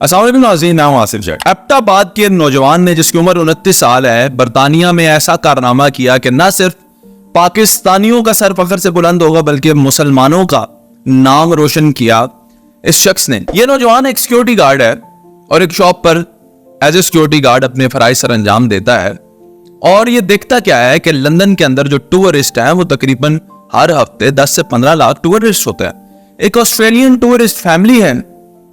अस्सलाम वालेकुम नाज़रीन, मैं हूं आसिफ जट। एबटाबाद के नौजवान ने जिसकी उम्र 29 साल है, बरतानिया में ऐसा कारनामा किया कि न सिर्फ पाकिस्तानियों का सर फख्र से बुलंद होगा बल्कि मुसलमानों का नाम रोशन किया इस शख्स ने। यह नौजवान एक सिक्योरिटी गार्ड है और एक शॉप पर एज ए सिक्योरिटी गार्ड अपने फराइज सर अंजाम देता है। और ये देखता क्या है कि लंदन के अंदर जो टूरिस्ट हैं वो तकरीबन हर हफ्ते 10 से 15 लाख टूरिस्ट होते हैं। एक ऑस्ट्रेलियन टूरिस्ट फैमिली है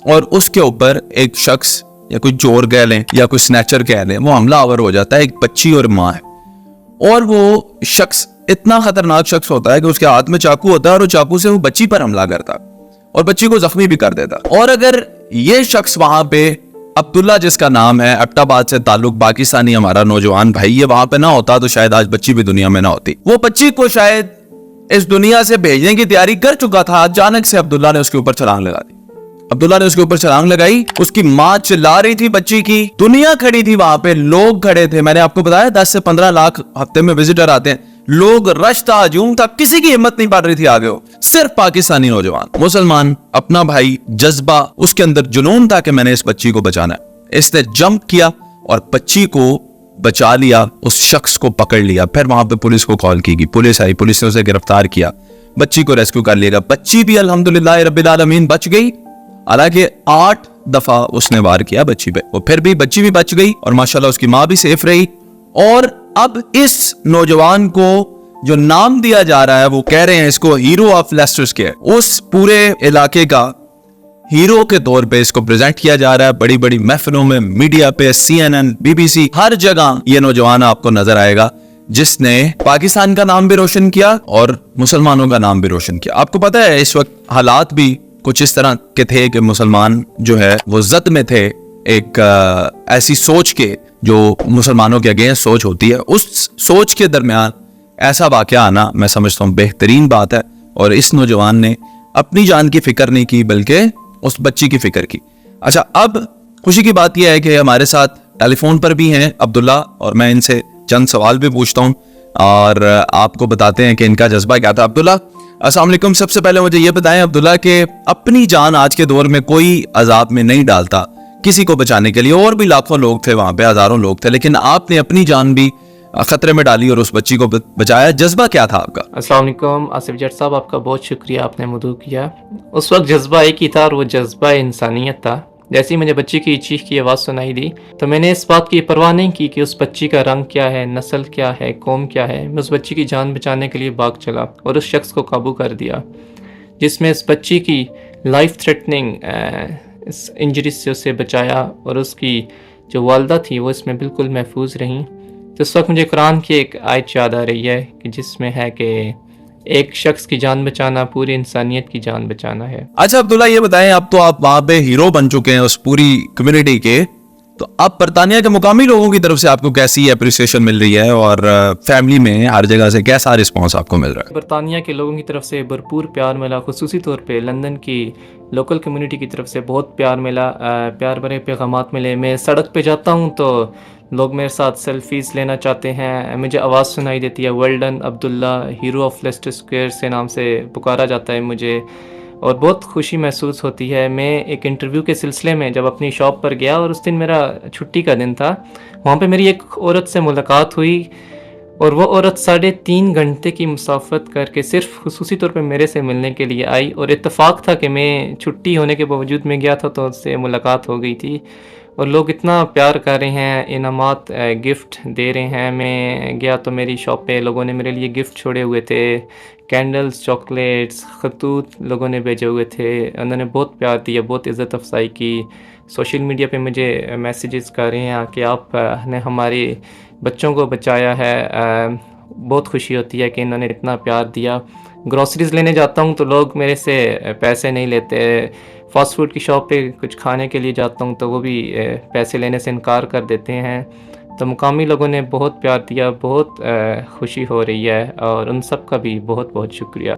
और उसके ऊपर एक शख्स या कोई चोर कह लें या कोई स्नैचर कह लें, वो हमला आवर हो जाता है। एक बच्ची और माँ है और वो शख्स इतना खतरनाक शख्स होता है कि उसके हाथ में चाकू होता है और वो चाकू से वो बच्ची पर हमला करता है और बच्ची को जख्मी भी कर देता। और अगर ये शख्स वहां पे अब्दुल्ला जिसका नाम है, एबटाबाद से ताल्लुक, पाकिस्तानी हमारा नौजवान भाई, ये वहां पे ना होता तो शायद आज बच्ची भी दुनिया में ना होती। वो बच्ची को शायद इस दुनिया से भेजने की तैयारी कर चुका था। अचानक से अब्दुल्ला ने उसके ऊपर छलांग लगा दी। अब्दुल्ला ने उसके ऊपर छलांग लगाई, उसकी माँ चिल्ला रही थी बच्ची की, दुनिया खड़ी थी वहां पे, लोग खड़े थे। मैंने आपको बताया 10 से 15 लाख हफ्ते में विजिटर आते हैं। लोग, रश था, हजूम था, किसी की हिम्मत नहीं पड़ रही थी आगे हो। सिर्फ पाकिस्तानी नौजवान, मुसलमान, अपना भाई, जज्बा, उसके अंदर जुनून था कि मैंने इस बच्ची को बचाना है। इसने जंप किया और बच्ची को बचा लिया, उस शख्स को पकड़ लिया। फिर वहां पे पुलिस को कॉल की गई, पुलिस आई, पुलिस ने उसे गिरफ्तार किया, बच्ची को रेस्क्यू कर लिया। बच्ची भी अल्हम्दुलिल्लाह रब्बिल आलमीन बच गई। हालांकि 8 दफा उसने वार किया बच्ची पे, और फिर भी बच्ची भी बच गई और माशाल्लाह उसकी माँ भी सेफ रही। और अब इस नौजवान को जो नाम दिया जा रहा है, वो कह रहे हैं इसको हीरो ऑफ लेस्टर स्क्वायर, उस पूरे इलाके का हीरो के तौर पे इसको प्रेजेंट किया जा रहा है। बड़ी बड़ी महफिलों में, मीडिया पे, CNN, BBC, हर जगह ये नौजवान आपको नजर आएगा जिसने पाकिस्तान का नाम भी रोशन किया और मुसलमानों का नाम भी रोशन किया। आपको पता है इस वक्त हालात भी कुछ इस तरह के थे कि मुसलमान जो है वो जद में थे, एक ऐसी सोच के जो मुसलमानों के अगेंस्ट सोच होती है, उस सोच के दरमियान ऐसा वाकया आना मैं समझता हूँ बेहतरीन बात है। और इस नौजवान ने अपनी जान की फिक्र नहीं की बल्कि उस बच्ची की फिक्र की। अच्छा, अब खुशी की बात यह है कि हमारे साथ टेलीफोन पर भी हैं अब्दुल्ला, और मैं इनसे चंद सवाल भी पूछता हूँ और आपको बताते हैं कि इनका जज्बा क्या था। अब्दुल्ला, अस्सलाम वालेकुम। सबसे पहले मुझे ये बताएं अब्दुल्ला कि अपनी जान आज के दौर में कोई अजाब में नहीं डालता किसी को बचाने के लिए, और भी लाखों लोग थे वहां पे, हजारों लोग थे, लेकिन आपने अपनी जान भी खतरे में डाली और उस बच्ची को बचाया। जज्बा क्या था आपका? अस्सलाम वालेकुम आसिफ जट साहब, आपका बहुत शुक्रिया, आपने मदू किया। उस वक्त जज्बा एक ही था और वो जज्बा इंसानियत था। जैसे ही मुझे बच्ची की चीख की आवाज़ सुनाई दी तो मैंने इस बात की परवाह नहीं की कि उस बच्ची का रंग क्या है, नस्ल क्या है, कौम क्या है। मैं उस बच्ची की जान बचाने के लिए भाग चला और उस शख्स को काबू कर दिया जिसमें इस बच्ची की लाइफ थ्रेटनिंग इंजरी से उसे बचाया, और उसकी जो वालदा थी वो इसमें बिल्कुल महफूज रहीं। तो इस वक्त मुझे कुरान की एक आयत याद आ रही है कि जिसमें है कि एक शख्स की जान बचाना पूरी इंसानियत की जान बचाना है। अच्छा अब्दुल्ला, ये बताएं, अब तो आप वहां पे हीरो बन चुके हैं उस पूरी कम्युनिटी के, तो अब बरतानिया के मुकामी लोगों की तरफ से आपको कैसी अप्रिसिएशन मिल रही है और फैमिली में हर जगह से कैसा रिस्पॉन्स आपको मिल रहा है? बरतानिया के लोगों की तरफ से भरपूर प्यार मिला, खुसूसी तौर पे लंदन की लोकल कम्युनिटी की तरफ से बहुत प्यार मिला, प्यार भरे पैगामात मिले। मैं सड़क पे जाता हूँ तो लोग मेरे साथ सेल्फीज़ लेना चाहते हैं, मुझे आवाज़ सुनाई देती है, well done Abdullah, hero of Leicester Square से नाम से पुकारा जाता है मुझे, और बहुत खुशी महसूस होती है। मैं एक इंटरव्यू के सिलसिले में जब अपनी शॉप पर गया और उस दिन मेरा छुट्टी का दिन था, वहाँ पे मेरी एक औरत से मुलाकात हुई और वो औरत 3.5 घंटे की मुसाफत करके सिर्फ खुसूसी तौर पे मेरे से मिलने के लिए आई। और इत्तेफाक था कि मैं छुट्टी होने के बावजूद मैं गया था तो उससे मुलाकात हो गई थी। और लोग इतना प्यार कर रहे हैं, इनामात गिफ्ट दे रहे हैं। मैं गया तो मेरी शॉप पे लोगों ने मेरे लिए गिफ्ट छोड़े हुए थे, कैंडल्स, चॉकलेट्स, खतूत लोगों ने भेजे हुए थे। उन्होंने बहुत प्यार दिया, बहुत इज़्ज़त अफसाई की। सोशल मीडिया पे मुझे मैसेजेस कर रहे हैं कि आपने हमारे बच्चों को बचाया है। बहुत खुशी होती है कि इन्होंने इतना प्यार दिया। ग्रॉसरीज़ लेने जाता हूँ तो लोग मेरे से पैसे नहीं लेते। फ़ास्ट फूड की शॉप पे कुछ खाने के लिए जाता हूँ तो वो भी पैसे लेने से इनकार कर देते हैं। तो मुकामी लोगों ने बहुत प्यार दिया, बहुत खुशी हो रही है और उन सब का भी बहुत बहुत शुक्रिया।